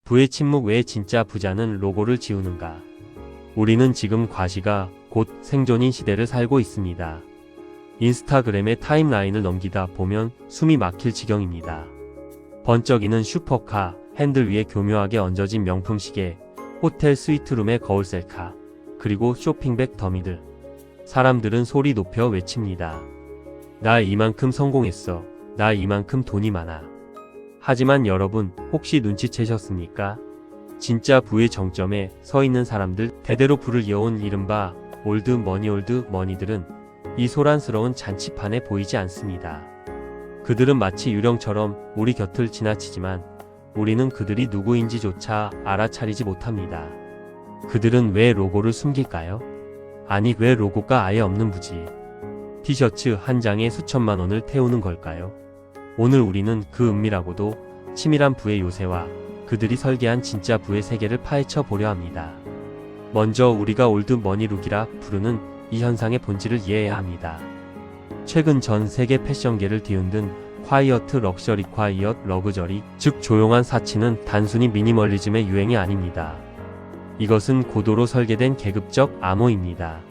부의 침묵 왜 진짜 부자는 로고를 지우는가? 우리는 지금 과시가 곧 생존인 시대를 살고 있습니다. 인스타그램의 타임라인을 넘기다 보면 숨이 막힐 지경입니다. 번쩍이는 슈퍼카, 핸들 위에 교묘하게 얹어진 명품 시계, 호텔 스위트룸의 거울 셀카, 그리고 쇼핑백 더미들. 사람들은 소리 높여 외칩니다. 나 이만큼 성공했어. 나 이만큼 돈이 많아. 하지만 여러분, 혹시 눈치채셨습니까? 진짜 부의 정점에 서 있는 사람들, 대대로 부를 이어온 이른바 올드 머니들은 이 소란스러운 잔치판에 보이지 않습니다. 그들은 마치 유령처럼 우리 곁을 지나치지만 우리는 그들이 누구인지조차 알아차리지 못합니다. 그들은 왜 로고를 숨길까요? 아니, 왜 로고가 아예 없는 부지 티셔츠 한 장에 수천만 원을 태우는 걸까요? 오늘 우리는 그 은밀하고도 치밀한 부의 요새와 그들이 설계한 진짜 부의 세계를 파헤쳐 보려 합니다. 먼저 우리가 올드 머니룩이라 부르는 이 현상의 본질을 이해해야 합니다. 최근 전 세계 패션계를 뒤흔든 콰이어트 러그저리, 즉 조용한 사치는 단순히 미니멀리즘의 유행이 아닙니다. 이것은 고도로 설계된 계급적 암호입니다.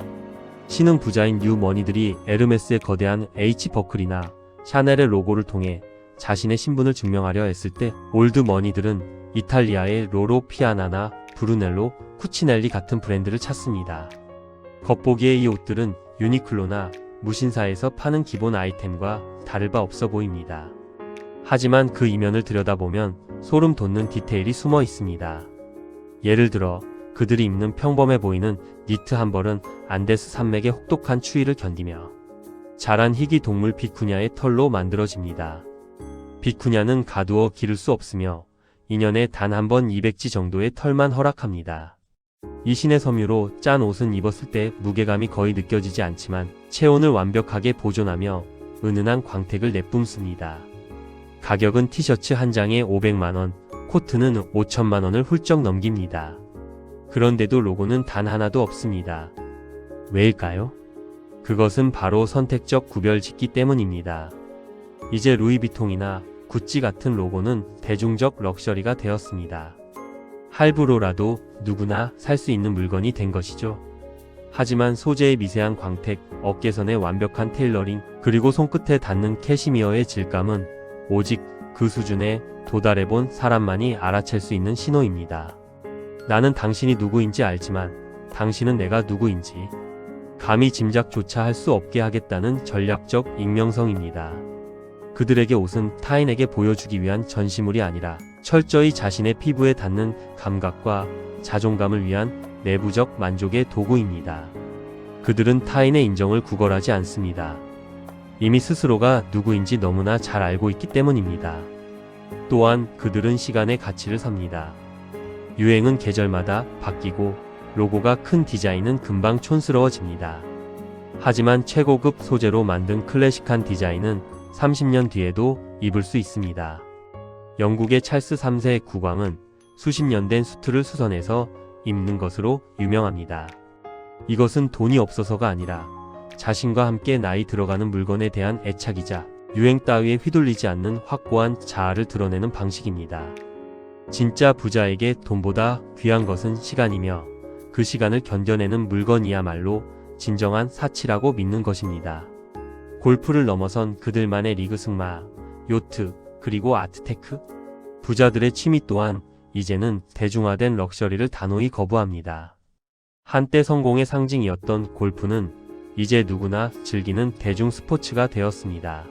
신흥 부자인 뉴 머니들이 에르메스의 거대한 H 버클이나 샤넬의 로고를 통해 자신의 신분을 증명하려 했을 때 올드 머니들은 이탈리아의 로로 피아나나 브루넬로, 쿠치넬리 같은 브랜드를 찾습니다. 겉보기에 이 옷들은 유니클로나 무신사에서 파는 기본 아이템과 다를 바 없어 보입니다. 하지만 그 이면을 들여다보면 소름 돋는 디테일이 숨어 있습니다. 예를 들어 그들이 입는 평범해 보이는 니트 한 벌은 안데스 산맥의 혹독한 추위를 견디며 자란 희귀 동물 비쿠냐의 털로 만들어집니다. 비쿠냐는 가두어 기를 수 없으며 2년에 단 한 번 200지 정도의 털만 허락합니다. 이 신의 섬유로 짠 옷은 입었을 때 무게감이 거의 느껴지지 않지만 체온을 완벽하게 보존하며 은은한 광택을 내뿜습니다. 가격은 티셔츠 한 장에 500만원, 코트는 5천만원을 훌쩍 넘깁니다. 그런데도 로고는 단 하나도 없습니다. 왜일까요? 그것은 바로 선택적 구별짓기 때문입니다. 이제 루이비통이나 구찌 같은 로고는 대중적 럭셔리가 되었습니다. 할부로라도 누구나 살 수 있는 물건이 된 것이죠. 하지만 소재의 미세한 광택, 어깨선의 완벽한 테일러링, 그리고 손끝에 닿는 캐시미어의 질감은 오직 그 수준에 도달해본 사람만이 알아챌 수 있는 신호입니다. 나는 당신이 누구인지 알지만 당신은 내가 누구인지 감히 짐작조차 할 수 없게 하겠다는 전략적 익명성입니다. 그들에게 옷은 타인에게 보여주기 위한 전시물이 아니라 철저히 자신의 피부에 닿는 감각과 자존감을 위한 내부적 만족의 도구입니다. 그들은 타인의 인정을 구걸하지 않습니다. 이미 스스로가 누구인지 너무나 잘 알고 있기 때문입니다. 또한 그들은 시간의 가치를 삽니다. 유행은 계절마다 바뀌고 로고가 큰 디자인은 금방 촌스러워집니다. 하지만 최고급 소재로 만든 클래식한 디자인은 30년 뒤에도 입을 수 있습니다. 영국의 찰스 3세의 국왕은 수십 년 된 수트를 수선해서 입는 것으로 유명합니다. 이것은 돈이 없어서가 아니라 자신과 함께 나이 들어가는 물건에 대한 애착이자 유행 따위에 휘둘리지 않는 확고한 자아를 드러내는 방식입니다. 진짜 부자에게 돈보다 귀한 것은 시간이며 그 시간을 견뎌내는 물건이야말로 진정한 사치라고 믿는 것입니다. 골프를 넘어선 그들만의 리그 승마, 요트, 그리고 아트테크? 부자들의 취미 또한 이제는 대중화된 럭셔리를 단호히 거부합니다. 한때 성공의 상징이었던 골프는 이제 누구나 즐기는 대중 스포츠가 되었습니다.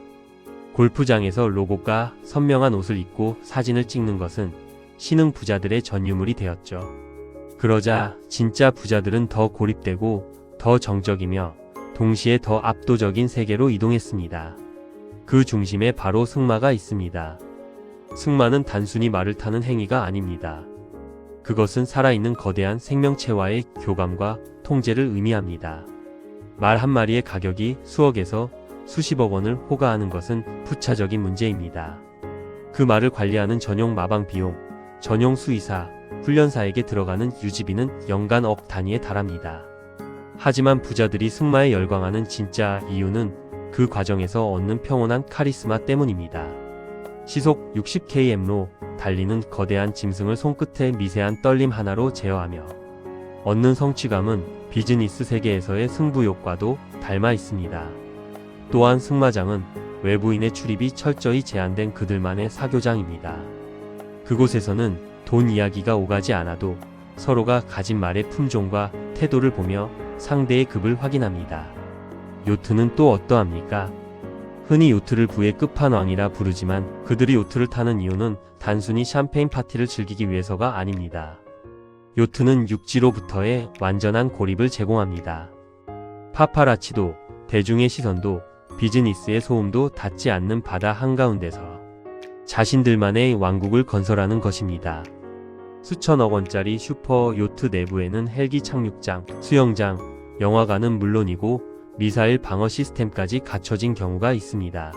골프장에서 로고가 선명한 옷을 입고 사진을 찍는 것은 신흥 부자들의 전유물이 되었죠. 그러자 진짜 부자들은 더 고립되고 더 정적이며 동시에 더 압도적인 세계로 이동했습니다. 그 중심에 바로 승마가 있습니다. 승마는 단순히 말을 타는 행위가 아닙니다. 그것은 살아있는 거대한 생명체와의 교감과 통제를 의미합니다. 말 한 마리의 가격이 수억에서 수십억 원을 호가하는 것은 부차적인 문제입니다. 그 말을 관리하는 전용 마방 비용, 전용 수의사, 훈련사에게 들어가는 유지비는 연간 억 단위에 달합니다. 하지만 부자들이 승마에 열광하는 진짜 이유는 그 과정에서 얻는 평온한 카리스마 때문입니다. 시속 60km로 달리는 거대한 짐승을 손끝의 미세한 떨림 하나로 제어하며 얻는 성취감은 비즈니스 세계에서의 승부욕과도 닮아 있습니다. 또한 승마장은 외부인의 출입이 철저히 제한된 그들만의 사교장입니다. 그곳에서는 돈 이야기가 오가지 않아도 서로가 가진 말의 품종과 태도를 보며 상대의 급을 확인합니다. 요트는 또 어떠합니까? 흔히 요트를 부의 끝판왕이라 부르지만 그들이 요트를 타는 이유는 단순히 샴페인 파티를 즐기기 위해서가 아닙니다. 요트는 육지로부터의 완전한 고립을 제공합니다. 파파라치도, 대중의 시선도, 비즈니스의 소음도 닿지 않는 바다 한가운데서 자신들만의 왕국을 건설하는 것입니다. 수천억 원짜리 슈퍼 요트 내부에는 헬기 착륙장, 수영장, 영화관은 물론이고 미사일 방어 시스템까지 갖춰진 경우가 있습니다.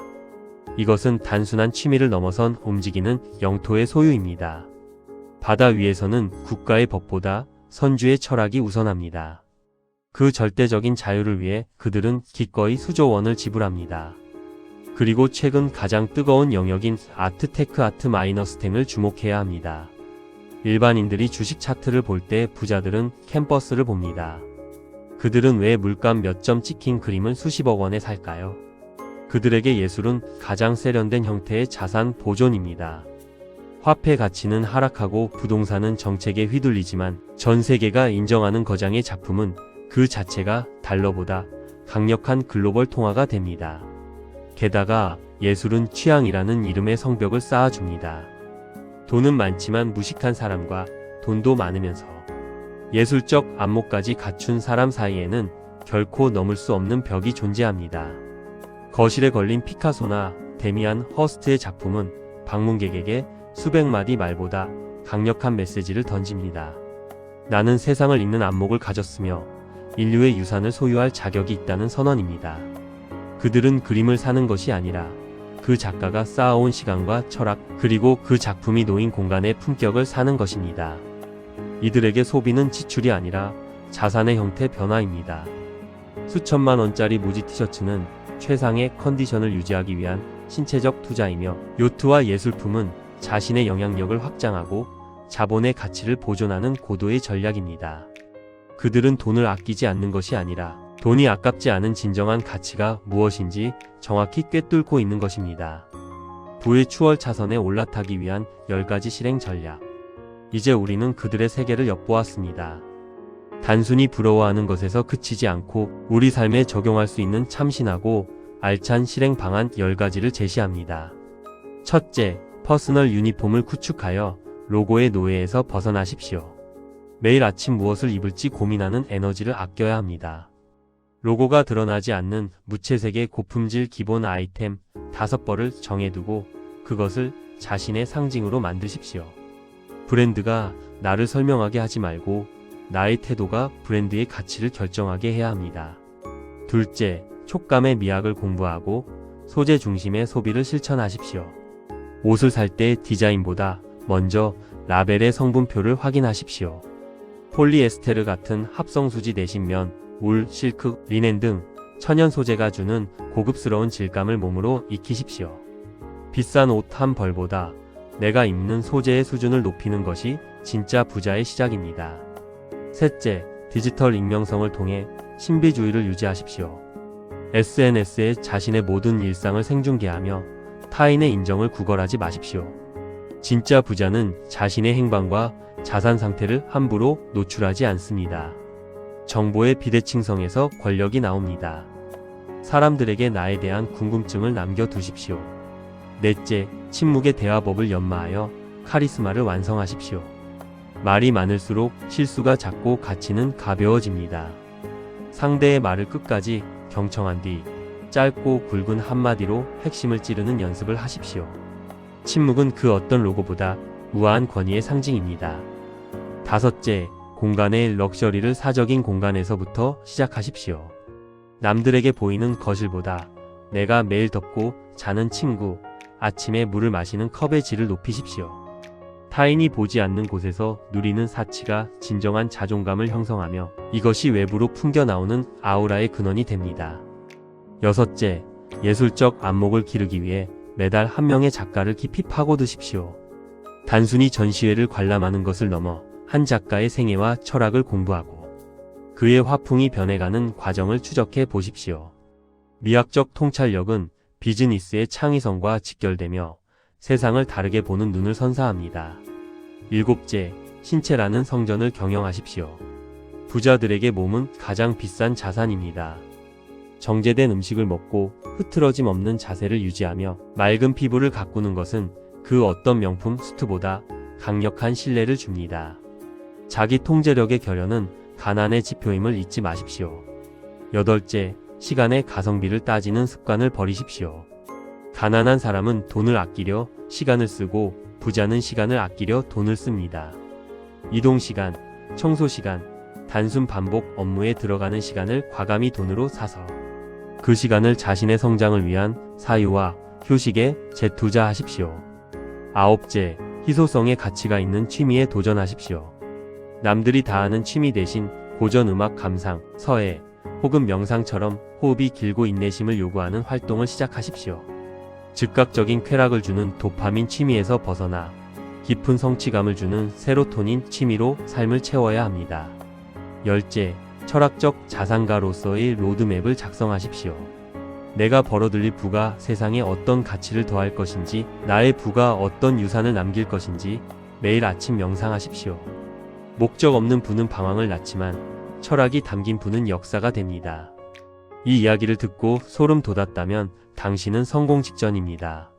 이것은 단순한 취미를 넘어선 움직이는 영토의 소유입니다. 바다 위에서는 국가의 법보다 선주의 철학이 우선합니다. 그 절대적인 자유를 위해 그들은 기꺼이 수조 원을 지불합니다. 그리고 최근 가장 뜨거운 영역인 아트테크 아트 마이너스템을 주목해야 합니다. 일반인들이 주식 차트를 볼 때 부자들은 캠퍼스를 봅니다. 그들은 왜 물감 몇 점 찍힌 그림을 수십억 원에 살까요? 그들에게 예술은 가장 세련된 형태의 자산 보존입니다. 화폐 가치는 하락하고 부동산은 정책에 휘둘리지만 전 세계가 인정하는 거장의 작품은 그 자체가 달러보다 강력한 글로벌 통화가 됩니다. 게다가 예술은 취향이라는 이름의 성벽을 쌓아줍니다. 돈은 많지만 무식한 사람과 돈도 많으면서 예술적 안목까지 갖춘 사람 사이에는 결코 넘을 수 없는 벽이 존재합니다. 거실에 걸린 피카소나 데미안 허스트의 작품은 방문객에게 수백 마디 말보다 강력한 메시지를 던집니다. 나는 세상을 읽는 안목을 가졌으며 인류의 유산을 소유할 자격이 있다는 선언입니다. 그들은 그림을 사는 것이 아니라 그 작가가 쌓아온 시간과 철학 그리고 그 작품이 놓인 공간의 품격을 사는 것입니다. 이들에게 소비는 지출이 아니라 자산의 형태 변화입니다. 수천만 원짜리 무지 티셔츠는 최상의 컨디션을 유지하기 위한 신체적 투자이며 요트와 예술품은 자신의 영향력을 확장하고 자본의 가치를 보존하는 고도의 전략입니다. 그들은 돈을 아끼지 않는 것이 아니라 돈이 아깝지 않은 진정한 가치가 무엇인지 정확히 꿰뚫고 있는 것입니다. 부의 추월 차선에 올라타기 위한 10가지 실행 전략. 이제 우리는 그들의 세계를 엿보았습니다. 단순히 부러워하는 것에서 그치지 않고 우리 삶에 적용할 수 있는 참신하고 알찬 실행 방안 10가지를 제시합니다. 첫째, 퍼스널 유니폼을 구축하여 로고의 노예에서 벗어나십시오. 매일 아침 무엇을 입을지 고민하는 에너지를 아껴야 합니다. 로고가 드러나지 않는 무채색의 고품질 기본 아이템 5벌을 정해두고 그것을 자신의 상징으로 만드십시오. 브랜드가 나를 설명하게 하지 말고 나의 태도가 브랜드의 가치를 결정하게 해야 합니다. 둘째, 촉감의 미학을 공부하고 소재 중심의 소비를 실천하십시오. 옷을 살 때 디자인보다 먼저 라벨의 성분표를 확인하십시오. 폴리에스테르 같은 합성수지 대신 면, 울, 실크, 리넨 등 천연 소재가 주는 고급스러운 질감을 몸으로 익히십시오. 비싼 옷 한 벌보다 내가 입는 소재의 수준을 높이는 것이 진짜 부자의 시작입니다. 셋째, 디지털 익명성을 통해 신비주의를 유지하십시오. SNS에 자신의 모든 일상을 생중계하며 타인의 인정을 구걸하지 마십시오. 진짜 부자는 자신의 행방과 자산 상태를 함부로 노출하지 않습니다. 정보의 비대칭성에서 권력이 나옵니다. 사람들에게 나에 대한 궁금증을 남겨두십시오. 넷째, 침묵의 대화법을 연마하여 카리스마를 완성하십시오. 말이 많을수록 실수가 작고 가치는 가벼워집니다. 상대의 말을 끝까지 경청한 뒤 짧고 굵은 한마디로 핵심을 찌르는 연습을 하십시오. 침묵은 그 어떤 로고보다 우아한 권위의 상징입니다. 다섯째, 공간의 럭셔리를 사적인 공간에서부터 시작하십시오. 남들에게 보이는 거실보다 내가 매일 덮고 자는 침구, 아침에 물을 마시는 컵의 질을 높이십시오. 타인이 보지 않는 곳에서 누리는 사치가 진정한 자존감을 형성하며 이것이 외부로 풍겨나오는 아우라의 근원이 됩니다. 여섯째, 예술적 안목을 기르기 위해 매달 한 명의 작가를 깊이 파고드십시오. 단순히 전시회를 관람하는 것을 넘어 한 작가의 생애와 철학을 공부하고 그의 화풍이 변해가는 과정을 추적해 보십시오. 미학적 통찰력은 비즈니스의 창의성과 직결되며 세상을 다르게 보는 눈을 선사합니다. 일곱째, 신체라는 성전을 경영하십시오. 부자들에게 몸은 가장 비싼 자산입니다. 정제된 음식을 먹고 흐트러짐 없는 자세를 유지하며 맑은 피부를 가꾸는 것은 그 어떤 명품 수트보다 강력한 신뢰를 줍니다. 자기 통제력의 결연은 가난의 지표임을 잊지 마십시오. 여덟째, 시간의 가성비를 따지는 습관을 버리십시오. 가난한 사람은 돈을 아끼려 시간을 쓰고 부자는 시간을 아끼려 돈을 씁니다. 이동시간, 청소시간, 단순 반복 업무에 들어가는 시간을 과감히 돈으로 사서 그 시간을 자신의 성장을 위한 사유와 휴식에 재투자하십시오. 아홉째, 희소성의 가치가 있는 취미에 도전하십시오. 남들이 다 하는 취미 대신 고전 음악 감상, 서예 혹은 명상처럼 호흡이 길고 인내심을 요구하는 활동을 시작하십시오. 즉각적인 쾌락을 주는 도파민 취미에서 벗어나 깊은 성취감을 주는 세로토닌 취미로 삶을 채워야 합니다. 열째, 철학적 자산가로서의 로드맵을 작성하십시오. 내가 벌어들일 부가 세상에 어떤 가치를 더할 것인지, 나의 부가 어떤 유산을 남길 것인지 매일 아침 명상하십시오. 목적 없는 부는 방황을 낳지만 철학이 담긴 부는 역사가 됩니다. 이 이야기를 듣고 소름 돋았다면 당신은 성공 직전입니다.